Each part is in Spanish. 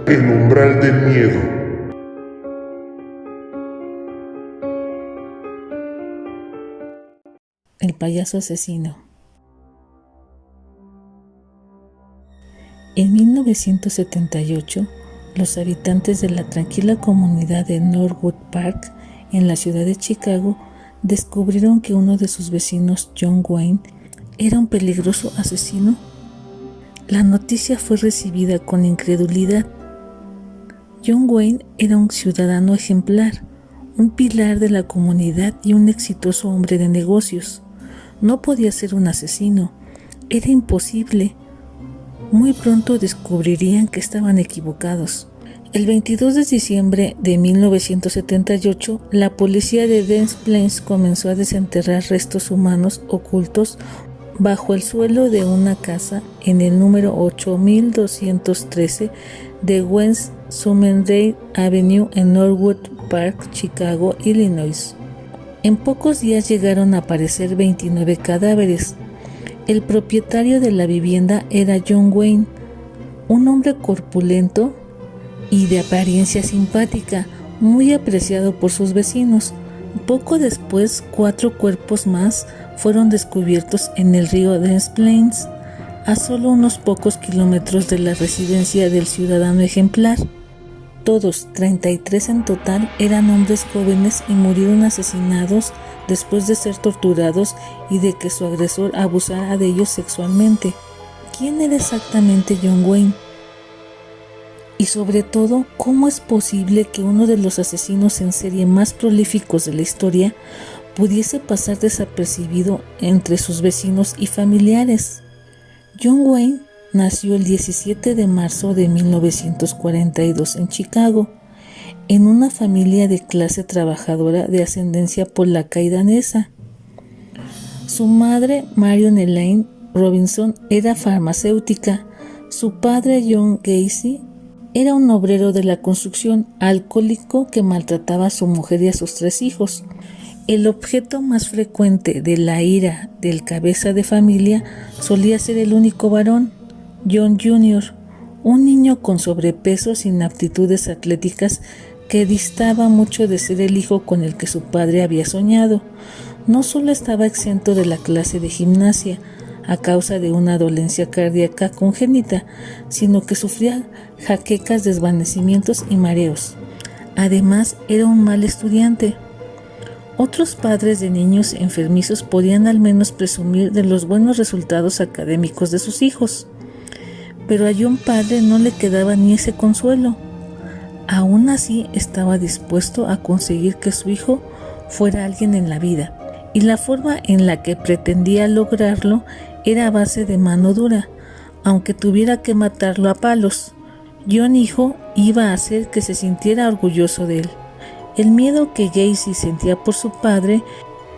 El umbral del miedo. El payaso asesino. En 1978, los habitantes de la tranquila comunidad de Norwood Park, en la ciudad de Chicago, descubrieron que uno de sus vecinos, John Wayne, era un peligroso asesino. La noticia fue recibida con incredulidad. John Wayne era un ciudadano ejemplar, un pilar de la comunidad y un exitoso hombre de negocios. No podía ser un asesino, era imposible. Muy pronto descubrirían que estaban equivocados. El 22 de diciembre de 1978, la policía de Des Plaines comenzó a desenterrar restos humanos ocultos bajo el suelo de una casa en el número 8213 de West Summerday Avenue en Norwood Park, Chicago, Illinois. En pocos días llegaron a aparecer 29 cadáveres. El propietario de la vivienda era John Wayne, un hombre corpulento y de apariencia simpática, muy apreciado por sus vecinos. Poco después, 4 cuerpos más fueron descubiertos en el río Des Plaines, a solo unos pocos kilómetros de la residencia del ciudadano ejemplar. Todos, 33 en total, eran hombres jóvenes y murieron asesinados después de ser torturados y de que su agresor abusara de ellos sexualmente. ¿Quién era exactamente John Wayne? Y sobre todo, ¿cómo es posible que uno de los asesinos en serie más prolíficos de la historia pudiese pasar desapercibido entre sus vecinos y familiares? John Wayne nació el 17 de marzo de 1942 en Chicago, en una familia de clase trabajadora de ascendencia polaca y danesa. Su madre, Marion Elaine Robinson, era farmacéutica. Su padre, John Gacy, era un obrero de la construcción, alcohólico que maltrataba a su mujer y a sus 3 hijos. El objeto más frecuente de la ira del cabeza de familia solía ser el único varón, John Jr., un niño con sobrepeso sin aptitudes atléticas que distaba mucho de ser el hijo con el que su padre había soñado. No solo estaba exento de la clase de gimnasia a causa de una dolencia cardíaca congénita, sino que sufría jaquecas, desvanecimientos y mareos. Además, era un mal estudiante. Otros padres de niños enfermizos podían al menos presumir de los buenos resultados académicos de sus hijos, pero a John padre no le quedaba ni ese consuelo. Aún así estaba dispuesto a conseguir que su hijo fuera alguien en la vida, y la forma en la que pretendía lograrlo era a base de mano dura, aunque tuviera que matarlo a palos. John hijo iba a hacer que se sintiera orgulloso de él. El miedo que Gacy sentía por su padre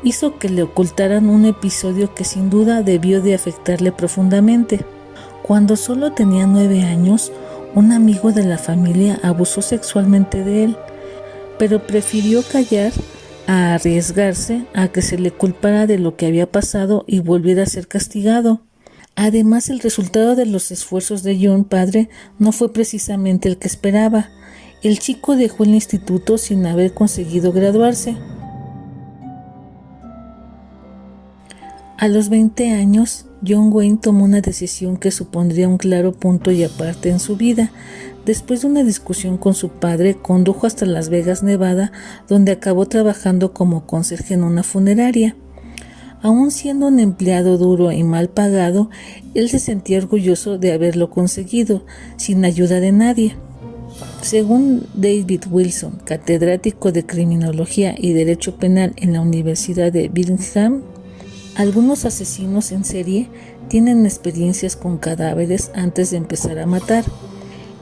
hizo que le ocultaran un episodio que sin duda debió de afectarle profundamente. Cuando solo tenía 9 años, un amigo de la familia abusó sexualmente de él, pero prefirió callar a arriesgarse a que se le culpara de lo que había pasado y volviera a ser castigado. Además, el resultado de los esfuerzos de John padre no fue precisamente el que esperaba. El chico dejó el instituto sin haber conseguido graduarse. A los 20 años, John Wayne tomó una decisión que supondría un claro punto y aparte en su vida. Después de una discusión con su padre, condujo hasta Las Vegas, Nevada, donde acabó trabajando como conserje en una funeraria. Aún siendo un empleado duro y mal pagado, él se sentía orgulloso de haberlo conseguido, sin ayuda de nadie. Según David Wilson, catedrático de Criminología y Derecho Penal en la Universidad de Birmingham, Algunos asesinos en serie tienen experiencias con cadáveres antes de empezar a matar.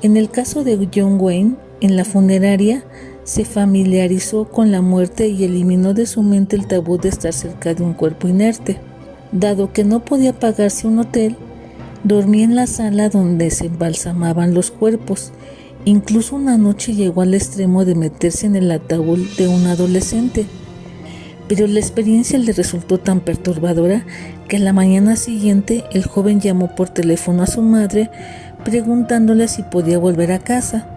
En el caso de John Wayne, en la funeraria se familiarizó con la muerte y eliminó de su mente el tabú de estar cerca de un cuerpo inerte. Dado que no podía pagarse un hotel, dormía en la sala donde se embalsamaban los cuerpos. Incluso una noche llegó al extremo de meterse en el ataúd de un adolescente. Pero la experiencia le resultó tan perturbadora que a la mañana siguiente el joven llamó por teléfono a su madre preguntándole si podía volver a casa.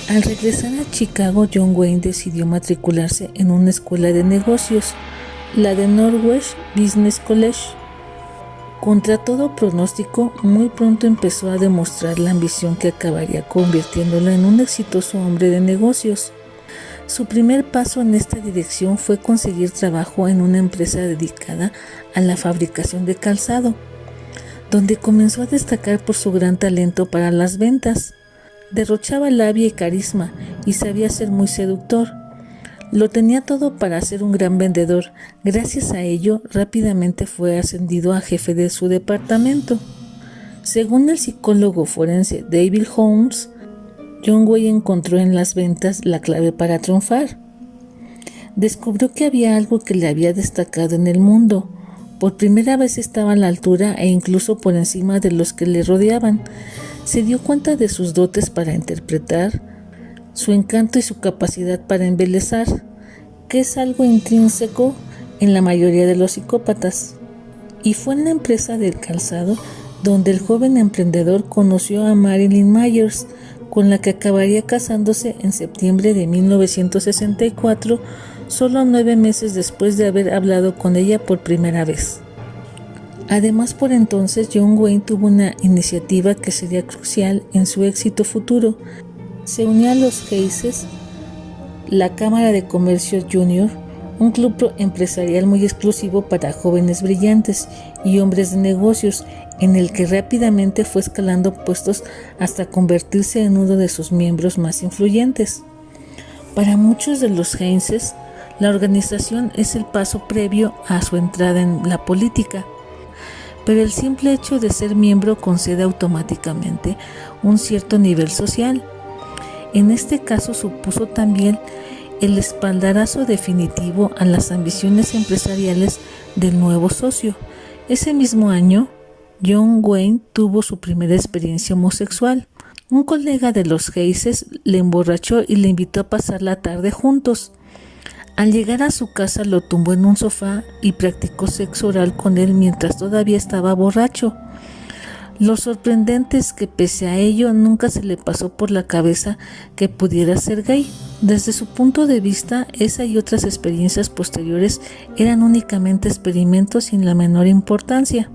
Al regresar a Chicago, John Wayne decidió matricularse en una escuela de negocios, la de Northwest Business College. Contra todo pronóstico, muy pronto empezó a demostrar la ambición que acabaría convirtiéndolo en un exitoso hombre de negocios. Su primer paso en esta dirección fue conseguir trabajo en una empresa dedicada a la fabricación de calzado, donde comenzó a destacar por su gran talento para las ventas. Derrochaba labia y carisma y sabía ser muy seductor. Lo tenía todo para ser un gran vendedor. Gracias a ello, rápidamente fue ascendido a jefe de su departamento. Según el psicólogo forense David Holmes, John Wayne encontró en las ventas la clave para triunfar. Descubrió que había algo que le había destacado en el mundo. Por primera vez estaba a la altura e incluso por encima de los que le rodeaban. Se dio cuenta de sus dotes para interpretar, su encanto y su capacidad para embelezar, que es algo intrínseco en la mayoría de los psicópatas. Y fue en la empresa del calzado donde el joven emprendedor conoció a Marilyn Myers, con la que acabaría casándose en septiembre de 1964, solo 9 meses después de haber hablado con ella por primera vez. Además, por entonces, John Wayne tuvo una iniciativa que sería crucial en su éxito futuro. Se unió a los Hayes, la Cámara de Comercio Junior, un club empresarial muy exclusivo para jóvenes brillantes y hombres de negocios, en el que rápidamente fue escalando puestos hasta convertirse en uno de sus miembros más influyentes. Para muchos de los Hayes, la organización es el paso previo a su entrada en la política, pero el simple hecho de ser miembro concede automáticamente un cierto nivel social. En este caso supuso también el espaldarazo definitivo a las ambiciones empresariales del nuevo socio. Ese mismo año, John Wayne tuvo su primera experiencia homosexual. Un colega de los Hayes le emborrachó y le invitó a pasar la tarde juntos. Al llegar a su casa lo tumbó en un sofá y practicó sexo oral con él mientras todavía estaba borracho. Lo sorprendente es que pese a ello nunca se le pasó por la cabeza que pudiera ser gay. Desde su punto de vista, esa y otras experiencias posteriores eran únicamente experimentos sin la menor importancia.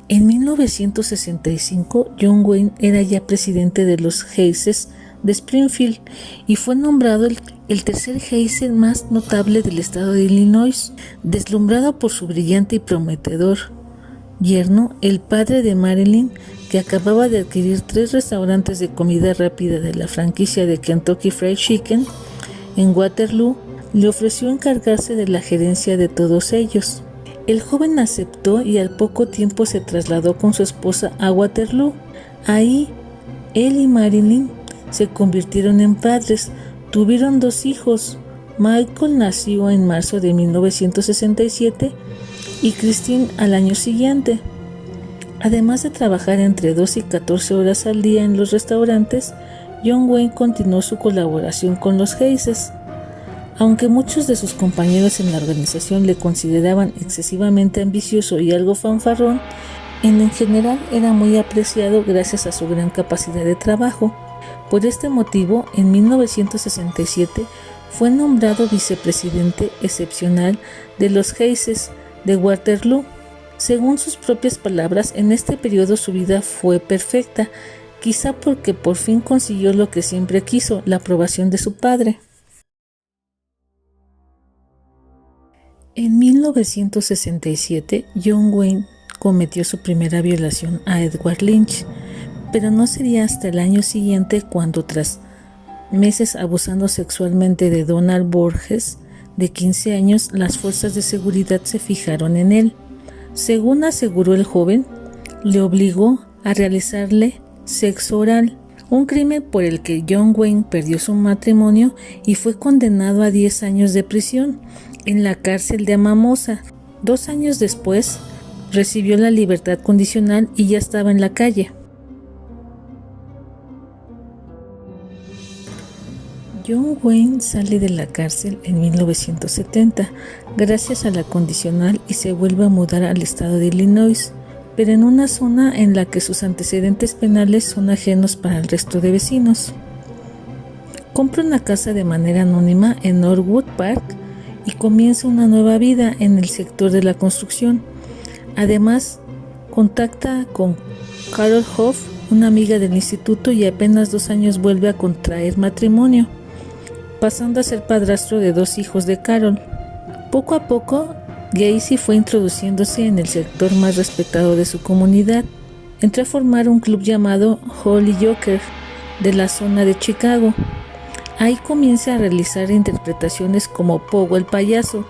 En 1965, John Wayne era ya presidente de los Hayes de Springfield y fue nombrado el tercer Hayes más notable del estado de Illinois. Deslumbrado por su brillante y prometedor yerno, el padre de Marilyn, que acababa de adquirir 3 restaurantes de comida rápida de la franquicia de Kentucky Fried Chicken en Waterloo, le ofreció encargarse de la gerencia de todos ellos. El joven aceptó y al poco tiempo se trasladó con su esposa a Waterloo. Ahí, él y Marilyn se convirtieron en padres. Tuvieron 2 hijos. Michael nació en marzo de 1967 y Christine al año siguiente. Además de trabajar entre 12 y 14 horas al día en los restaurantes, John Wayne continuó su colaboración con los Hayes. Aunque muchos de sus compañeros en la organización le consideraban excesivamente ambicioso y algo fanfarrón, en general era muy apreciado gracias a su gran capacidad de trabajo. Por este motivo, en 1967 fue nombrado vicepresidente excepcional de los Hayes de Waterloo. Según sus propias palabras, en este periodo su vida fue perfecta, quizá porque por fin consiguió lo que siempre quiso, la aprobación de su padre. En 1967, John Wayne cometió su primera violación a Edward Lynch, pero no sería hasta el año siguiente cuando, tras meses abusando sexualmente de Donald Borges, de 15 años, las fuerzas de seguridad se fijaron en él. Según aseguró el joven, le obligó a realizarle sexo oral, un crimen por el que John Wayne perdió su matrimonio y fue condenado a 10 años de prisión en la cárcel de Amamosa. 2 años después, recibió la libertad condicional y ya estaba en la calle. John Wayne sale de la cárcel en 1970 gracias a la condicional y se vuelve a mudar al estado de Illinois, pero en una zona en la que sus antecedentes penales son ajenos para el resto de vecinos. Compra una casa de manera anónima en Norwood Park y comienza una nueva vida en el sector de la construcción. Además, contacta con Carol Hoff, una amiga del instituto, y apenas 2 años vuelve a contraer matrimonio, pasando a ser padrastro de 2 hijos de Carol. Poco a poco, Gacy fue introduciéndose en el sector más respetado de su comunidad. Entró a formar un club llamado Holy Joker de la zona de Chicago. Ahí comienza a realizar interpretaciones como Pogo el payaso,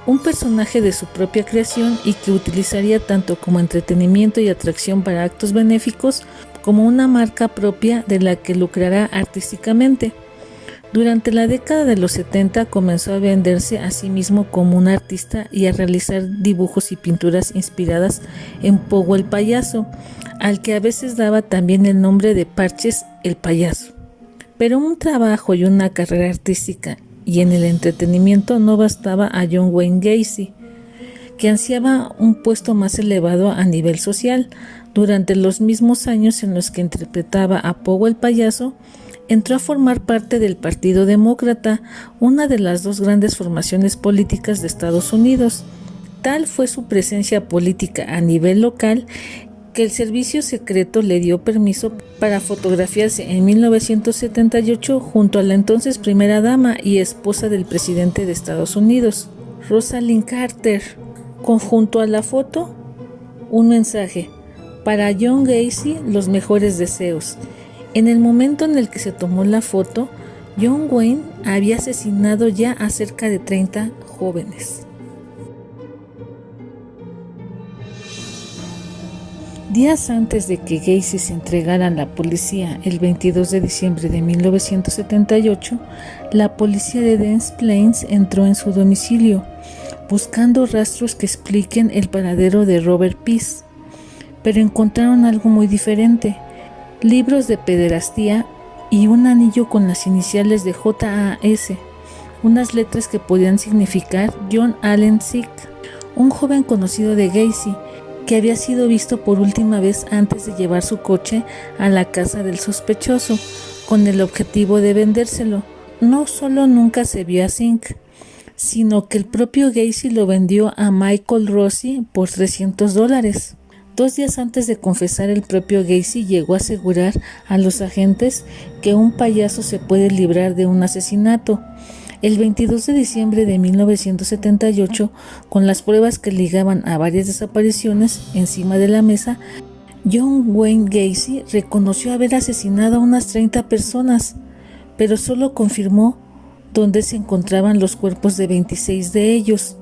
un personaje de su propia creación y que utilizaría tanto como entretenimiento y atracción para actos benéficos como una marca propia de la que lucrará artísticamente. Durante la década de los 70 comenzó a venderse a sí mismo como un artista y a realizar dibujos y pinturas inspiradas en Pogo el payaso, al que a veces daba también el nombre de Parches el payaso. Pero un trabajo y una carrera artística y en el entretenimiento no bastaba a John Wayne Gacy, que ansiaba un puesto más elevado a nivel social. Durante los mismos años en los que interpretaba a Pogo el payaso, entró a formar parte del Partido Demócrata, una de las 2 grandes formaciones políticas de Estados Unidos. Tal fue su presencia política a nivel local que el servicio secreto le dio permiso para fotografiarse en 1978 junto a la entonces primera dama y esposa del presidente de Estados Unidos, Rosalynn Carter. Junto a la foto, un mensaje: para John Gacy, los mejores deseos. En el momento en el que se tomó la foto, John Wayne había asesinado ya a cerca de 30 jóvenes. Días antes de que Gacy se entregara a la policía el 22 de diciembre de 1978, la policía de Des Plaines entró en su domicilio, buscando rastros que expliquen el paradero de Robert Peace, pero encontraron algo muy diferente: libros de pederastía y un anillo con las iniciales de JAS, unas letras que podían significar John Allen Sick, un joven conocido de Gacy que había sido visto por última vez antes de llevar su coche a la casa del sospechoso con el objetivo de vendérselo. No solo nunca se vio a Sink, sino que el propio Gacy lo vendió a Michael Rossi por $300. 2 días antes de confesar, el propio Gacy llegó a asegurar a los agentes que un payaso se puede librar de un asesinato. El 22 de diciembre de 1978, con las pruebas que ligaban a varias desapariciones encima de la mesa, John Wayne Gacy reconoció haber asesinado a unas 30 personas, pero solo confirmó dónde se encontraban los cuerpos de 26 de ellos.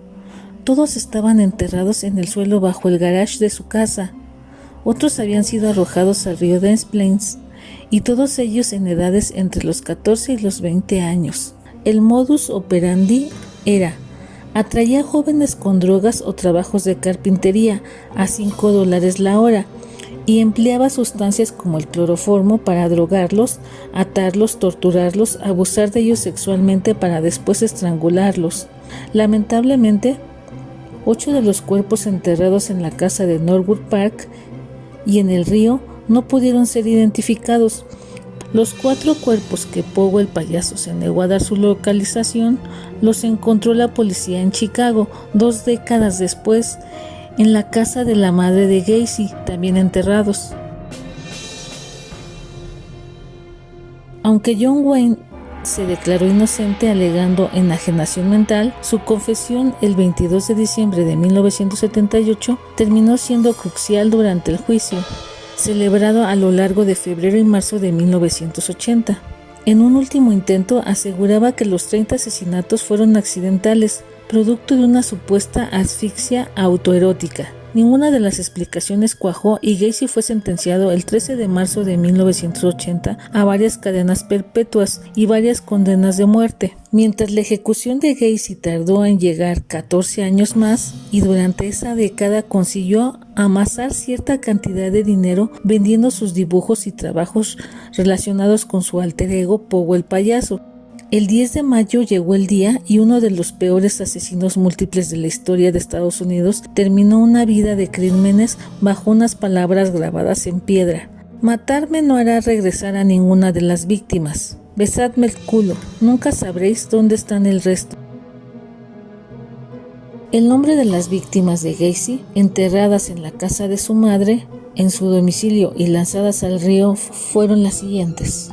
Todos estaban enterrados en el suelo bajo el garage de su casa. Otros habían sido arrojados al río Des Plaines, y todos ellos en edades entre los 14 y los 20 años. El modus operandi era: atraía jóvenes con drogas o trabajos de carpintería a $5 la hora y empleaba sustancias como el cloroformo para drogarlos, atarlos, torturarlos, abusar de ellos sexualmente para después estrangularlos. Lamentablemente, 8 de los cuerpos enterrados en la casa de Norwood Park y en el río no pudieron ser identificados. Los 4 cuerpos que Pogo el payaso se negó a dar su localización los encontró la policía en Chicago 2 décadas después, en la casa de la madre de Gacy, también enterrados. Aunque John Wayne se declaró inocente alegando enajenación mental, su confesión el 22 de diciembre de 1978 terminó siendo crucial durante el juicio, celebrado a lo largo de febrero y marzo de 1980. En un último intento aseguraba que los 30 asesinatos fueron accidentales, producto de una supuesta asfixia autoerótica. Ninguna de las explicaciones cuajó y Gacy fue sentenciado el 13 de marzo de 1980 a varias cadenas perpetuas y varias condenas de muerte. Mientras la ejecución de Gacy tardó en llegar 14 años más, y durante esa década consiguió amasar cierta cantidad de dinero vendiendo sus dibujos y trabajos relacionados con su alter ego Pogo el Payaso. El 10 de mayo llegó el día y uno de los peores asesinos múltiples de la historia de Estados Unidos terminó una vida de crímenes bajo unas palabras grabadas en piedra. Matarme no hará regresar a ninguna de las víctimas. Besadme el culo, nunca sabréis dónde están el resto. El nombre de las víctimas de Gacy, enterradas en la casa de su madre, en su domicilio y lanzadas al río, fueron las siguientes: